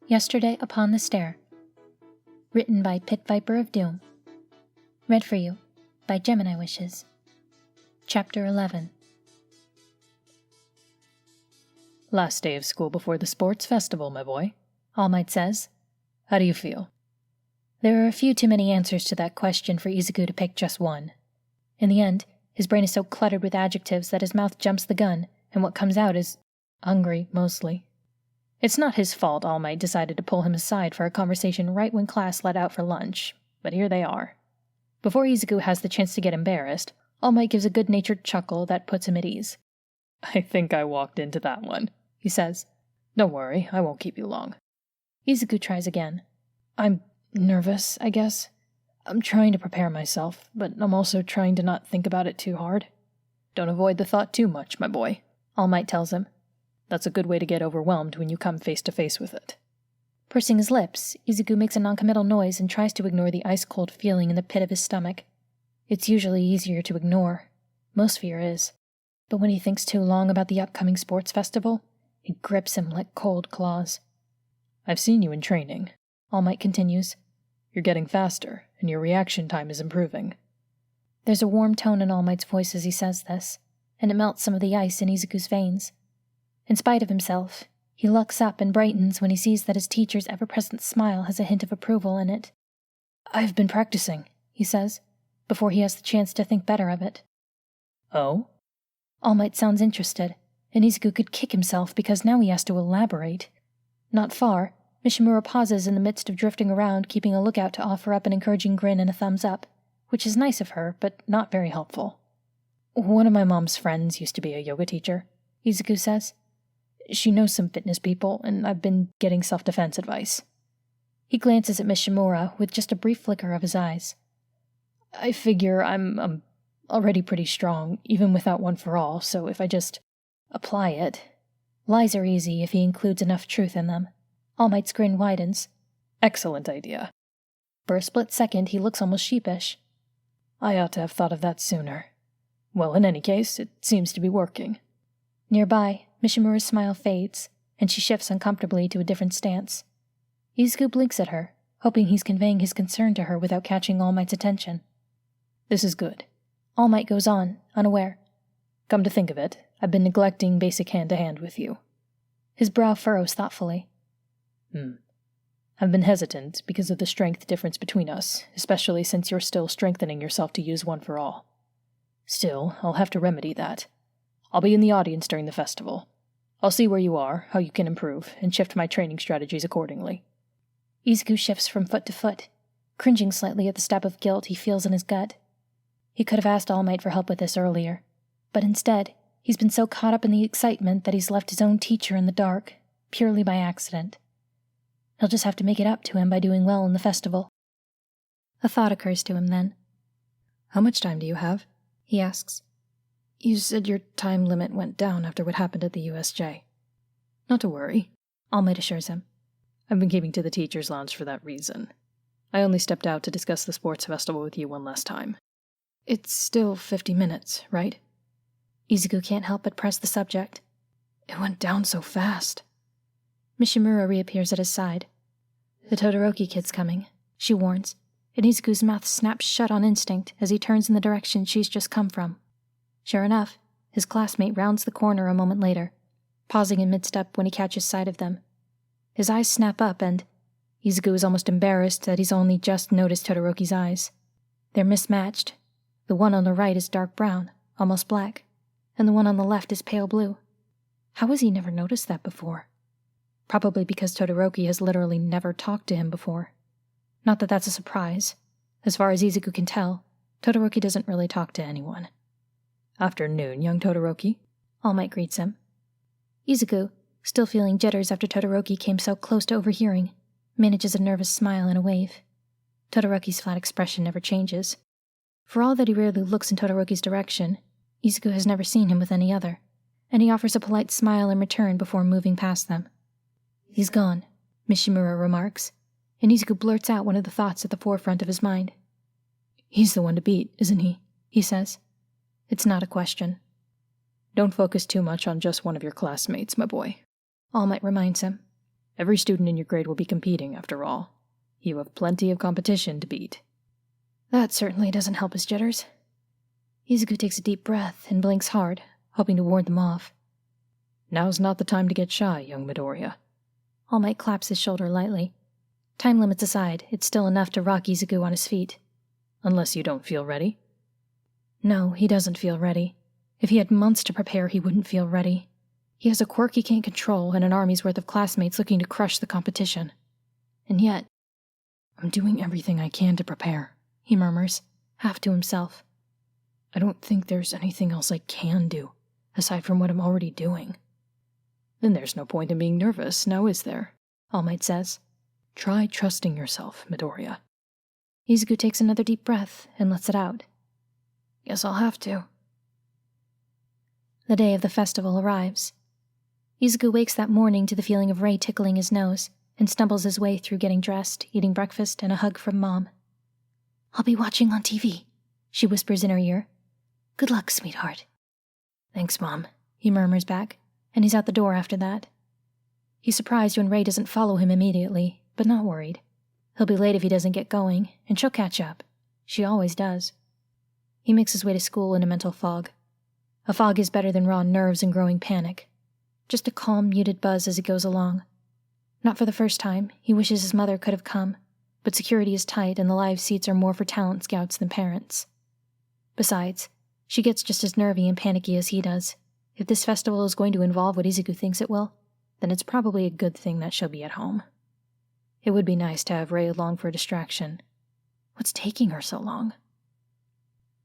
Yesterday Upon the Stair. Written by Pit Viper of Doom. Read for you by Gemini Wishes. Chapter 11. Last day of school before the sports festival, my boy, All Might says. How do you feel? There are a few too many answers to that question for Izuku to pick just one. In the end, his brain is so cluttered with adjectives that his mouth jumps the gun, and what comes out is hungry, mostly. It's not his fault All Might decided to pull him aside for a conversation right when class let out for lunch, but here they are. Before Izuku has the chance to get embarrassed, All Might gives a good-natured chuckle that puts him at ease. I think I walked into that one, he says. Don't worry, I won't keep you long. Izuku tries again. I'm nervous, I guess. I'm trying to prepare myself, but I'm also trying to not think about it too hard. Don't avoid the thought too much, my boy, All Might tells him. That's a good way to get overwhelmed when you come face to face with it. Pursing his lips, Izuku makes a noncommittal noise and tries to ignore the ice-cold feeling in the pit of his stomach. It's usually easier to ignore. Most fear is. But when he thinks too long about the upcoming sports festival, it grips him like cold claws. I've seen you in training, All Might continues. You're getting faster, and your reaction time is improving. There's a warm tone in All Might's voice as he says this, and it melts some of the ice in Izuku's veins. In spite of himself, he looks up and brightens when he sees that his teacher's ever-present smile has a hint of approval in it. I've been practicing, he says, before he has the chance to think better of it. Oh? All Might sounds interested, and Izuku could kick himself because now he has to elaborate. Not far, Mishimura pauses in the midst of drifting around, keeping a lookout to offer up an encouraging grin and a thumbs up, which is nice of her, but not very helpful. One of my mom's friends used to be a yoga teacher, Izuku says. She knows some fitness people, and I've been getting self-defense advice. He glances at Mishimura with just a brief flicker of his eyes. I figure I'm already pretty strong, even without one for all, so if I just apply it... Lies are easy if he includes enough truth in them. All Might's grin widens. Excellent idea. For a split second, he looks almost sheepish. I ought to have thought of that sooner. Well, in any case, it seems to be working. Nearby, Mishimura's smile fades, and she shifts uncomfortably to a different stance. Izuku blinks at her, hoping he's conveying his concern to her without catching All Might's attention. This is good. All Might goes on, unaware. Come to think of it, I've been neglecting basic hand-to-hand with you. His brow furrows thoughtfully. I've been hesitant because of the strength difference between us, especially since you're still strengthening yourself to use one for all. Still, I'll have to remedy that. I'll be in the audience during the festival. I'll see where you are, how you can improve, and shift my training strategies accordingly. Izuku shifts from foot to foot, cringing slightly at the stab of guilt he feels in his gut. He could have asked All Might for help with this earlier, but instead, he's been so caught up in the excitement that he's left his own teacher in the dark, purely by accident. He'll just have to make it up to him by doing well in the festival. A thought occurs to him then. How much time do you have? He asks. You said your time limit went down after what happened at the USJ. Not to worry, All Might assures him. I've been keeping to the teacher's lounge for that reason. I only stepped out to discuss the sports festival with you one last time. It's still 50 minutes, right? Izuku can't help but press the subject. It went down so fast. Mishimura reappears at his side. The Todoroki kid's coming, she warns, and Izuku's mouth snaps shut on instinct as he turns in the direction she's just come from. Sure enough, his classmate rounds the corner a moment later, pausing in mid-step when he catches sight of them. His eyes snap up and Izuku is almost embarrassed that he's only just noticed Todoroki's eyes. They're mismatched. The one on the right is dark brown, almost black, and the one on the left is pale blue. How has he never noticed that before? Probably because Todoroki has literally never talked to him before. Not that that's a surprise. As far as Izuku can tell, Todoroki doesn't really talk to anyone. Afternoon, young Todoroki, All Might greets him. Izuku, still feeling jitters after Todoroki came so close to overhearing, manages a nervous smile and a wave. Todoroki's flat expression never changes. For all that he rarely looks in Todoroki's direction, Izuku has never seen him with any other, and he offers a polite smile in return before moving past them. He's gone, Mishimura remarks, and Izuku blurts out one of the thoughts at the forefront of his mind. He's the one to beat, isn't he says. It's not a question. Don't focus too much on just one of your classmates, my boy, All Might reminds him. Every student in your grade will be competing, after all. You have plenty of competition to beat. That certainly doesn't help his jitters. Izuku takes a deep breath and blinks hard, hoping to ward them off. Now's not the time to get shy, young Midoriya. All Might claps his shoulder lightly. Time limits aside, it's still enough to rock Izuku on his feet. Unless you don't feel ready. No, he doesn't feel ready. If he had months to prepare, he wouldn't feel ready. He has a quirk he can't control and an army's worth of classmates looking to crush the competition. And yet, I'm doing everything I can to prepare, he murmurs, half to himself. I don't think there's anything else I can do, aside from what I'm already doing. Then there's no point in being nervous, now is there? All Might says. Try trusting yourself, Midoriya. Izuku takes another deep breath and lets it out. Guess I'll have to. The day of the festival arrives. Izuku wakes that morning to the feeling of Rei tickling his nose and stumbles his way through getting dressed, eating breakfast, and a hug from Mom. I'll be watching on TV, she whispers in her ear. Good luck, sweetheart. Thanks, Mom, he murmurs back, and he's out the door after that. He's surprised when Rei doesn't follow him immediately, but not worried. He'll be late if he doesn't get going, and she'll catch up. She always does. He makes his way to school in a mental fog. A fog is better than raw nerves and growing panic. Just a calm, muted buzz as he goes along. Not for the first time, he wishes his mother could have come, but security is tight and the live seats are more for talent scouts than parents. Besides, she gets just as nervy and panicky as he does. If this festival is going to involve what Izuku thinks it will, then it's probably a good thing that she'll be at home. It would be nice to have Rei along for a distraction. What's taking her so long?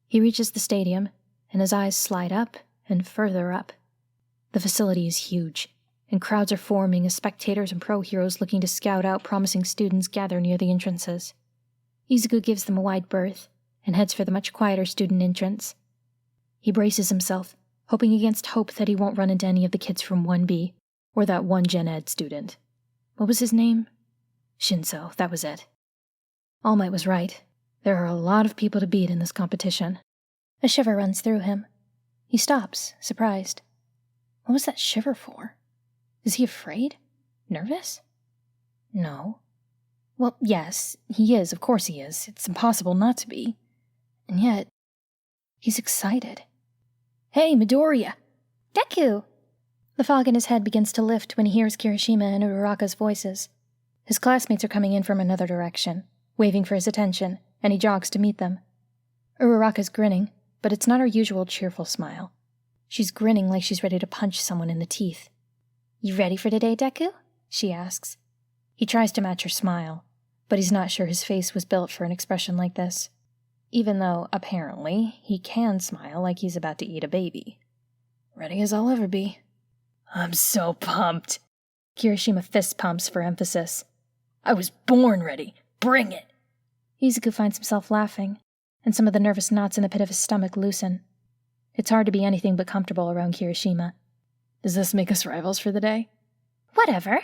He reaches the stadium, and his eyes slide up and further up. The facility is huge, and crowds are forming as spectators and pro heroes looking to scout out promising students gather near the entrances. Izuku gives them a wide berth, and heads for the much quieter student entrance. He braces himself, hoping against hope that he won't run into any of the kids from 1B, or that one Gen Ed student. What was his name? Shinso, that was it. All Might was right. There are a lot of people to beat in this competition. A shiver runs through him. He stops, surprised. What was that shiver for? Is he afraid? Nervous? No. Well, yes, he is, of course he is. It's impossible not to be. And yet, he's excited. Hey, Midoriya! Deku! The fog in his head begins to lift when he hears Kirishima and Uraraka's voices. His classmates are coming in from another direction, waving for his attention, and he jogs to meet them. Uraraka's grinning, but it's not her usual cheerful smile. She's grinning like she's ready to punch someone in the teeth. You ready for today, Deku? She asks. He tries to match her smile, but he's not sure his face was built for an expression like this. Even though, apparently, he can smile like he's about to eat a baby. Ready as I'll ever be. I'm so pumped. Kirishima fist pumps for emphasis. I was born ready. Bring it. Izuku finds himself laughing, and some of the nervous knots in the pit of his stomach loosen. It's hard to be anything but comfortable around Kirishima. Does this make us rivals for the day? Whatever.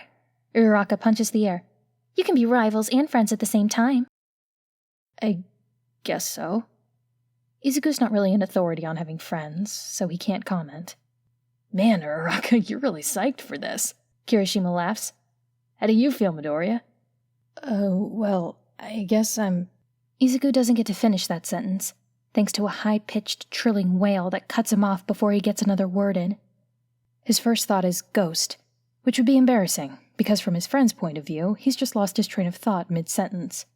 Uraraka punches the air. You can be rivals and friends at the same time. I guess so. Izuku's not really an authority on having friends, so he can't comment. Man, Uraraka, you're really psyched for this. Kirishima laughs. How do you feel, Midoriya? Well, I guess I'm... Izuku doesn't get to finish that sentence, thanks to a high-pitched, trilling wail that cuts him off before he gets another word in. His first thought is ghost, which would be embarrassing, because from his friend's point of view, he's just lost his train of thought mid-sentence.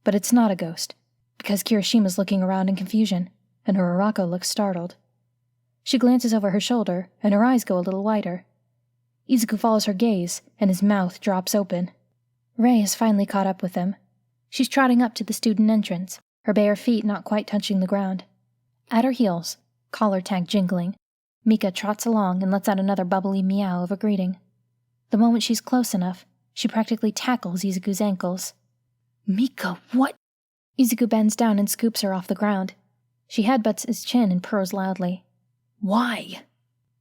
But it's not a ghost, because Kirishima's looking around in confusion, and Uraraka looks startled. She glances over her shoulder, and her eyes go a little wider. Izuku follows her gaze, and his mouth drops open. Rei has finally caught up with him. She's trotting up to the student entrance, her bare feet not quite touching the ground. At her heels, collar tag jingling, Mika trots along and lets out another bubbly meow of a greeting. The moment she's close enough, she practically tackles Izuku's ankles. Mika, what? Izuku bends down and scoops her off the ground. She headbutts his chin and purrs loudly. Why?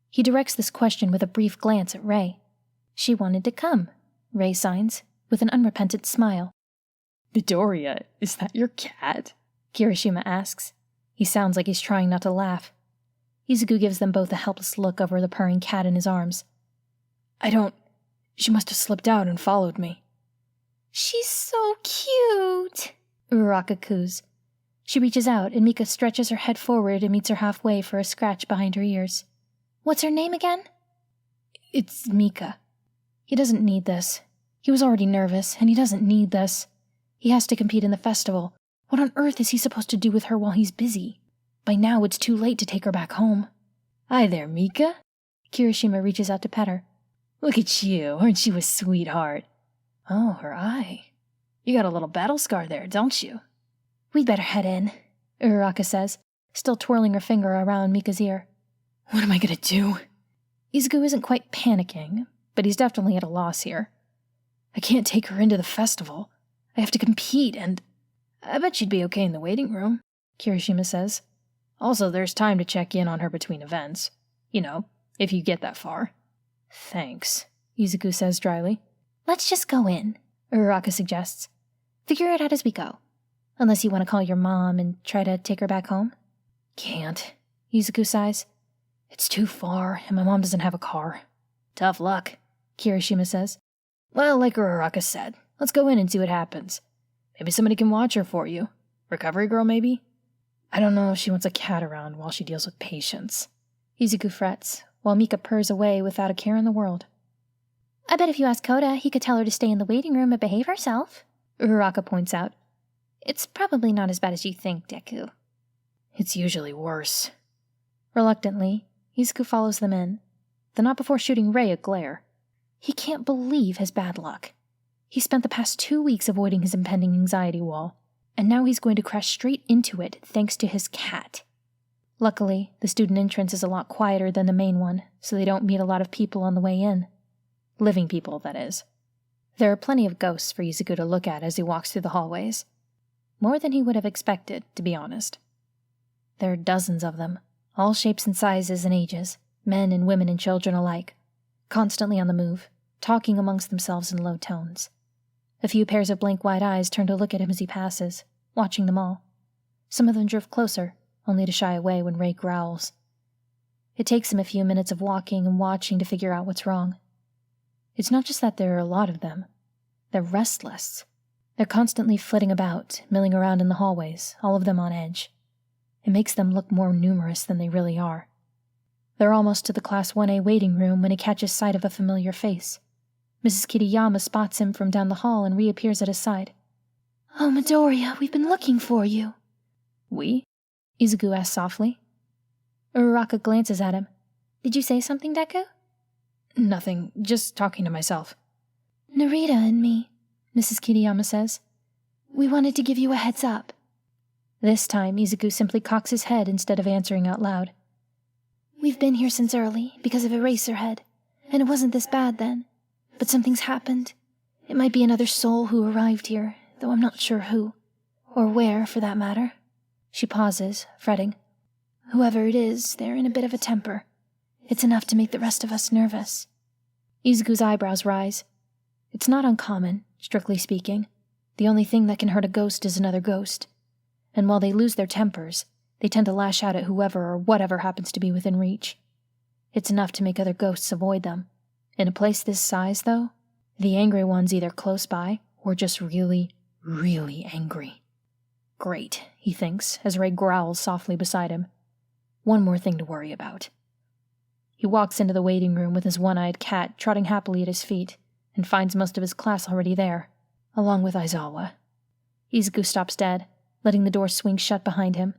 He directs this question with a brief glance at Rei. She wanted to come, Rei signs, with an unrepentant smile. Midoriya, is that your cat? Kirishima asks. He sounds like he's trying not to laugh. Izuku gives them both a helpless look over the purring cat in his arms. I don't... She must have slipped out and followed me. She's so cute, Uraraka coos. She reaches out, and Mika stretches her head forward and meets her halfway for a scratch behind her ears. What's her name again? It's Mika. He doesn't need this. He was already nervous, and he doesn't need this. He has to compete in the festival. What on earth is he supposed to do with her while he's busy? By now it's too late to take her back home. Hi there, Mika. Kirishima reaches out to pet her. Look at you, aren't you a sweetheart? Oh, her eye. You got a little battle scar there, don't you? We'd better head in, Uraraka says, still twirling her finger around Mika's ear. What am I gonna do? Izuku isn't quite panicking, but he's definitely at a loss here. I can't take her into the festival. I have to compete, and I bet she'd be okay in the waiting room, Kirishima says. Also, there's time to check in on her between events. You know, if you get that far. Thanks, Izuku says dryly. Let's just go in, Uraraka suggests. Figure it out as we go. Unless you want to call your mom and try to take her back home. Can't, Izuku sighs. It's too far, and my mom doesn't have a car. Tough luck, Kirishima says. Well, like Uraraka said, let's go in and see what happens. Maybe somebody can watch her for you. Recovery girl, maybe? I don't know if she wants a cat around while she deals with patients. Izuku frets, while Mika purrs away without a care in the world. I bet if you ask Koda, he could tell her to stay in the waiting room and behave herself, Uraraka points out. It's probably not as bad as you think, Deku. It's usually worse. Reluctantly, Izuku follows them in, though not before shooting Rei a glare. He can't believe his bad luck. He spent the past 2 weeks avoiding his impending anxiety wall, and now he's going to crash straight into it thanks to his cat. Luckily, the student entrance is a lot quieter than the main one, so they don't meet a lot of people on the way in. Living people, that is. There are plenty of ghosts for Izuku to look at as he walks through the hallways. More than he would have expected, to be honest. There are dozens of them, all shapes and sizes and ages, men and women and children alike, constantly on the move, talking amongst themselves in low tones. A few pairs of blank-wide eyes turn to look at him as he passes, watching them all. Some of them drift closer, only to shy away when Rei growls. It takes him a few minutes of walking and watching to figure out what's wrong. It's not just that there are a lot of them. They're restless. They're constantly flitting about, milling around in the hallways, all of them on edge. It makes them look more numerous than they really are. They're almost to the Class 1A waiting room when he catches sight of a familiar face. Mrs. Kitayama spots him from down the hall and reappears at his side. Oh, Midoriya, we've been looking for you. We? Izuku asks softly. Uraraka glances at him. Did you say something, Deku? Nothing, just talking to myself. Narita and me, Mrs. Kitayama says. We wanted to give you a heads up. This time, Izuku simply cocks his head instead of answering out loud. We've been here since early, because of Eraserhead, and it wasn't this bad then. But something's happened. It might be another soul who arrived here, though I'm not sure who. Or where, for that matter. She pauses, fretting. Whoever it is, they're in a bit of a temper. It's enough to make the rest of us nervous. Izuku's eyebrows rise. It's not uncommon, strictly speaking. The only thing that can hurt a ghost is another ghost. And while they lose their tempers, they tend to lash out at whoever or whatever happens to be within reach. It's enough to make other ghosts avoid them. In a place this size, though, the angry one's either close by or just really, really angry. Great, he thinks, as Rei growls softly beside him. One more thing to worry about. He walks into the waiting room with his one-eyed cat trotting happily at his feet, and finds most of his class already there, along with Aizawa. Izuku stops dead, letting the door swing shut behind him.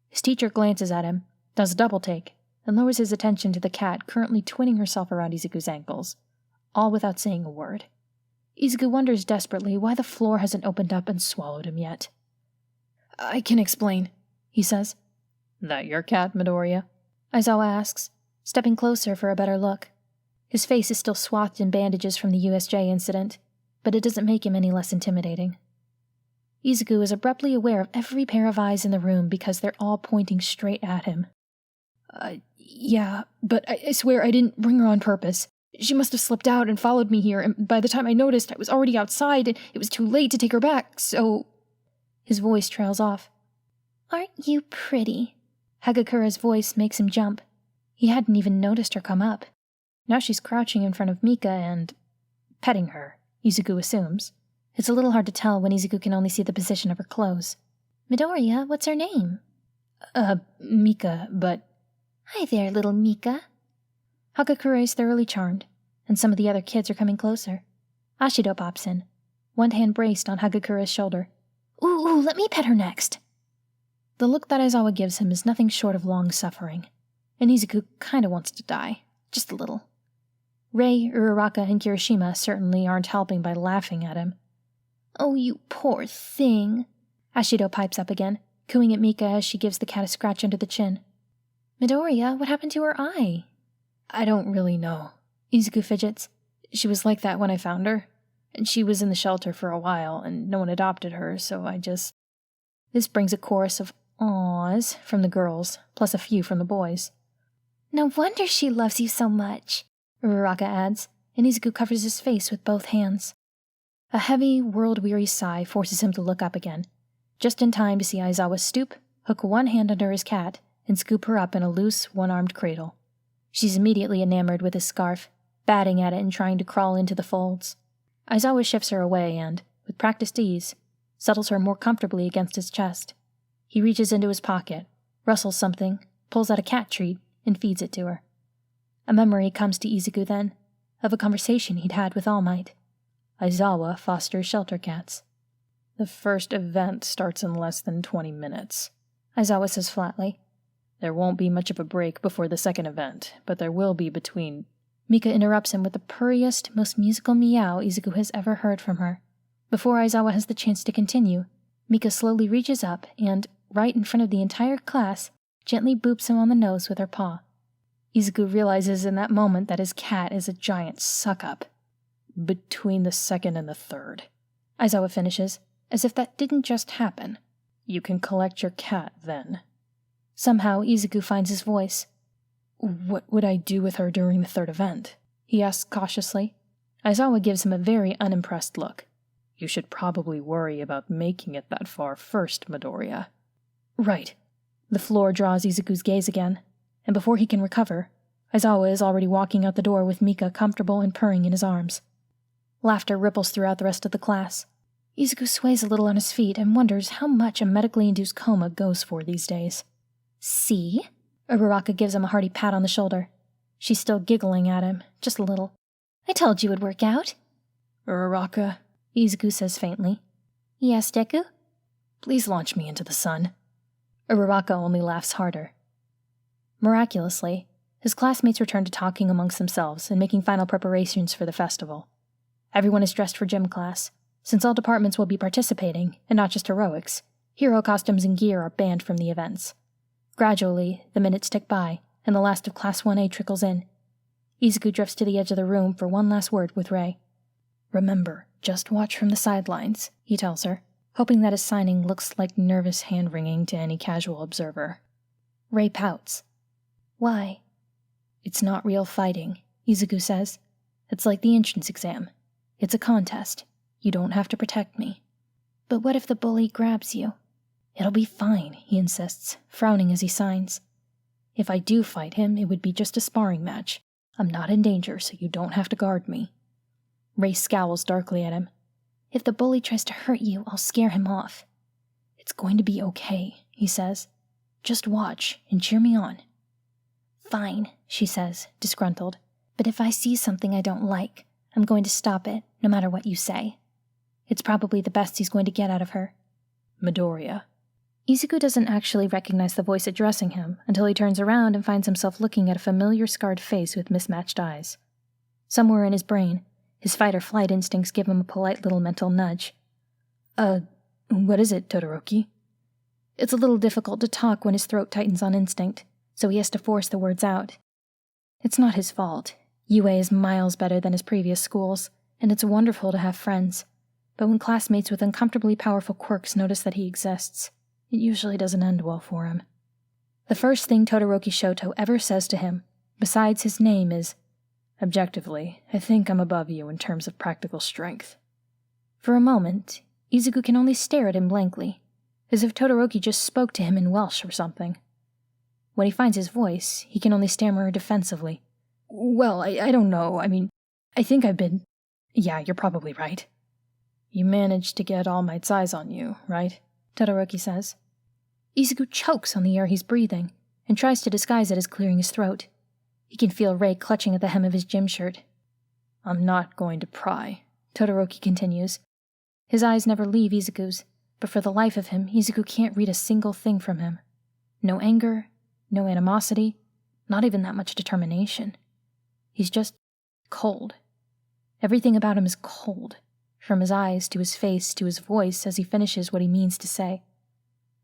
His teacher glances at him, does a double-take, and lowers his attention to the cat currently twinning herself around Izuku's ankles, all without saying a word. Izuku wonders desperately why the floor hasn't opened up and swallowed him yet. I can explain, he says. That your cat, Midoriya? Aizawa asks, stepping closer for a better look. His face is still swathed in bandages from the USJ incident, but it doesn't make him any less intimidating. Izuku is abruptly aware of every pair of eyes in the room because they're all pointing straight at him. Yeah, but I swear I didn't bring her on purpose. She must have slipped out and followed me here, and by the time I noticed, I was already outside, and it was too late to take her back, so... His voice trails off. Aren't you pretty? Hagakura's voice makes him jump. He hadn't even noticed her come up. Now she's crouching in front of Mika and... petting her, Izuku assumes. It's a little hard to tell when Izuku can only see the position of her clothes. Midoriya, what's her name? Mika, but... Hi there, little Mika. Hagakure is thoroughly charmed, and some of the other kids are coming closer. Ashido pops in, one hand braced on Hagakure's shoulder. Ooh, let me pet her next. The look that Aizawa gives him is nothing short of long suffering, and Izuku kinda wants to die, just a little. Rei, Uraraka, and Kirishima certainly aren't helping by laughing at him. Oh, you poor thing. Ashido pipes up again, cooing at Mika as she gives the cat a scratch under the chin. Midoriya, what happened to her eye? I don't really know. Izuku fidgets. She was like that when I found her, and she was in the shelter for a while, and no one adopted her, so I just... This brings a chorus of awws from the girls, plus a few from the boys. No wonder she loves you so much, Uraraka adds, and Izuku covers his face with both hands. A heavy, world-weary sigh forces him to look up again, just in time to see Aizawa stoop, hook one hand under his cat, and scoop her up in a loose, one-armed cradle. She's immediately enamored with his scarf, batting at it and trying to crawl into the folds. Aizawa shifts her away and, with practiced ease, settles her more comfortably against his chest. He reaches into his pocket, rustles something, pulls out a cat treat, and feeds it to her. A memory comes to Izuku then, of a conversation he'd had with All Might. Aizawa fosters shelter cats. The first event starts in less than 20 minutes, Aizawa says flatly. There won't be much of a break before the second event, but there will be between... Mika interrupts him with the purriest, most musical meow Izuku has ever heard from her. Before Aizawa has the chance to continue, Mika slowly reaches up and, right in front of the entire class, gently boops him on the nose with her paw. Izuku realizes in that moment that his cat is a giant suck-up. Between the second and the third, Aizawa finishes, as if that didn't just happen. You can collect your cat then. Somehow Izuku finds his voice. What would I do with her during the third event? He asks cautiously. Aizawa gives him a very unimpressed look. You should probably worry about making it that far first, Midoriya. Right. The floor draws Izuku's gaze again, and before he can recover, Aizawa is already walking out the door with Mika comfortable and purring in his arms. Laughter ripples throughout the rest of the class. Izuku sways a little on his feet and wonders how much a medically induced coma goes for these days. See? Uraraka gives him a hearty pat on the shoulder. She's still giggling at him, just a little. I told you it would work out. Uraraka, Izuku says faintly. Yes, Deku? Please launch me into the sun. Uraraka only laughs harder. Miraculously, his classmates return to talking amongst themselves and making final preparations for the festival. Everyone is dressed for gym class. Since all departments will be participating, and not just heroics, hero costumes and gear are banned from the events. Gradually, the minutes tick by, and the last of Class 1A trickles in. Izuku drifts to the edge of the room for one last word with Rei. Remember, just watch from the sidelines, he tells her, hoping that his signing looks like nervous hand-wringing to any casual observer. Rei pouts. Why? It's not real fighting, Izuku says. It's like the entrance exam. It's a contest. You don't have to protect me. But what if the bully grabs you? It'll be fine, he insists, frowning as he signs. If I do fight him, it would be just a sparring match. I'm not in danger, so you don't have to guard me. Rei scowls darkly at him. If the bully tries to hurt you, I'll scare him off. It's going to be okay, he says. Just watch and cheer me on. Fine, she says, disgruntled. But if I see something I don't like, I'm going to stop it, no matter what you say. It's probably the best he's going to get out of her. Midoriya. Izuku doesn't actually recognize the voice addressing him until he turns around and finds himself looking at a familiar scarred face with mismatched eyes. Somewhere in his brain, his fight-or-flight instincts give him a polite little mental nudge. What is it, Todoroki? It's a little difficult to talk when his throat tightens on instinct, so he has to force the words out. It's not his fault. UA is miles better than his previous schools, and it's wonderful to have friends. But when classmates with uncomfortably powerful quirks notice that he exists, it usually doesn't end well for him. The first thing Todoroki Shoto ever says to him, besides his name, is, Objectively, I think I'm above you in terms of practical strength. For a moment, Izuku can only stare at him blankly, as if Todoroki just spoke to him in Welsh or something. When he finds his voice, he can only stammer defensively. Well, I don't know. I mean, I think I've been... Yeah, you're probably right. You managed to get All Might's eyes on you, right? Todoroki says. Izuku chokes on the air he's breathing and tries to disguise it as clearing his throat. He can feel Rei clutching at the hem of his gym shirt. I'm not going to pry, Todoroki continues. His eyes never leave Izuku's, but for the life of him, Izuku can't read a single thing from him. No anger, no animosity, not even that much determination. He's just cold. Everything about him is cold, from his eyes to his face to his voice as he finishes what he means to say.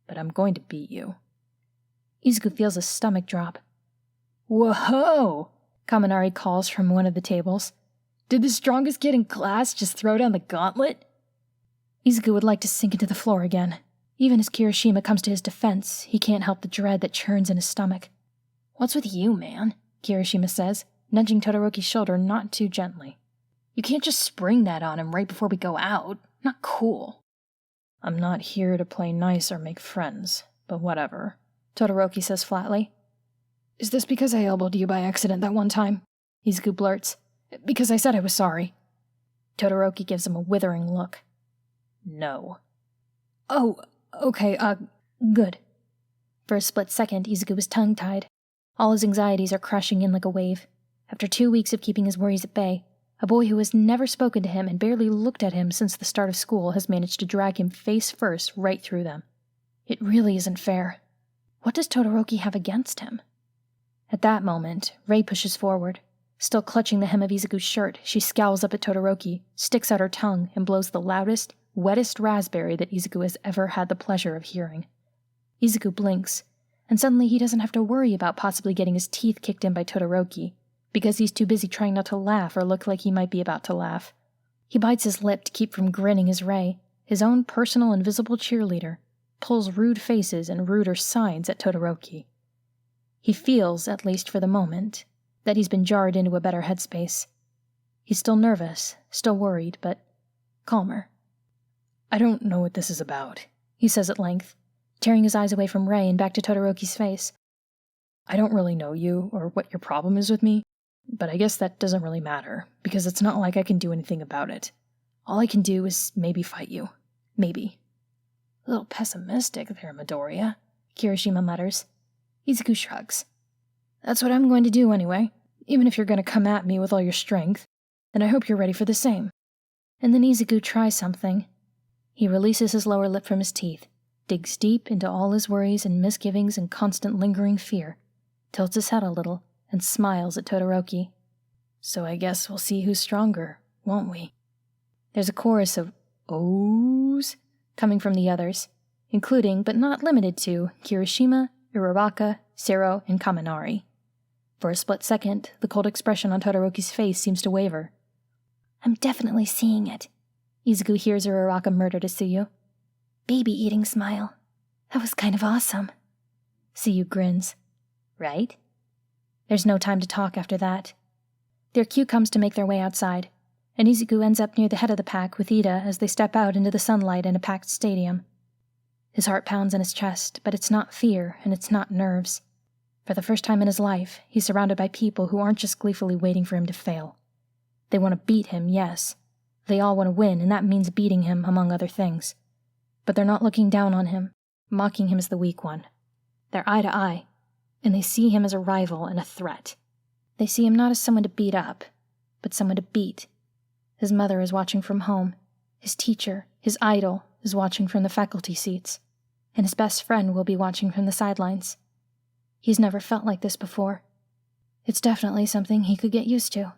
But I'm going to beat you. Izuku feels his stomach drop. Whoa! Kaminari calls from one of the tables. Did the strongest kid in class just throw down the gauntlet? Izuku would like to sink into the floor again. Even as Kirishima comes to his defense, he can't help the dread that churns in his stomach. What's with you, man? Kirishima says, nudging Todoroki's shoulder not too gently. You can't just spring that on him right before we go out. Not cool. I'm not here to play nice or make friends, but whatever, Todoroki says flatly. Is this because I elbowed you by accident that one time? Izuku blurts. Because I said I was sorry. Todoroki gives him a withering look. No. Oh, okay, good. For a split second, Izuku was tongue-tied. All his anxieties are crashing in like a wave. After 2 weeks of keeping his worries at bay, a boy who has never spoken to him and barely looked at him since the start of school has managed to drag him face first right through them. It really isn't fair. What does Todoroki have against him? At that moment, Rei pushes forward. Still clutching the hem of Izuku's shirt, she scowls up at Todoroki, sticks out her tongue, and blows the loudest, wettest raspberry that Izuku has ever had the pleasure of hearing. Izuku blinks, and suddenly he doesn't have to worry about possibly getting his teeth kicked in by Todoroki, because he's too busy trying not to laugh or look like he might be about to laugh. He bites his lip to keep from grinning as Rei, his own personal invisible cheerleader, pulls rude faces and ruder signs at Todoroki. He feels, at least for the moment, that he's been jarred into a better headspace. He's still nervous, still worried, but calmer. I don't know what this is about, he says at length, tearing his eyes away from Rei and back to Todoroki's face. I don't really know you or what your problem is with me, but I guess that doesn't really matter, because it's not like I can do anything about it. All I can do is maybe fight you. Maybe. A little pessimistic there, Midoriya, Kirishima mutters. Izuku shrugs. That's what I'm going to do anyway. Even if you're going to come at me with all your strength, then I hope you're ready for the same. And then Izuku tries something. He releases his lower lip from his teeth, digs deep into all his worries and misgivings and constant lingering fear, tilts his head a little, and smiles at Todoroki. So I guess we'll see who's stronger, won't we? There's a chorus of ohs coming from the others, including, but not limited to, Kirishima, Uraraka, Sero, and Kaminari. For a split second, the cold expression on Todoroki's face seems to waver. I'm definitely seeing it. Izuku hears Uraraka murder to Tsuyu. Baby-eating smile. That was kind of awesome. Tsuyu grins. Right? There's no time to talk after that. Their cue comes to make their way outside, and Izuku ends up near the head of the pack with Ida as they step out into the sunlight in a packed stadium. His heart pounds in his chest, but it's not fear and it's not nerves. For the first time in his life, he's surrounded by people who aren't just gleefully waiting for him to fail. They want to beat him, yes. They all want to win, and that means beating him, among other things. But they're not looking down on him, mocking him as the weak one. They're eye to eye, and they see him as a rival and a threat. They see him not as someone to beat up, but someone to beat. His mother is watching from home. His teacher, his idol, is watching from the faculty seats. And his best friend will be watching from the sidelines. He's never felt like this before. It's definitely something he could get used to.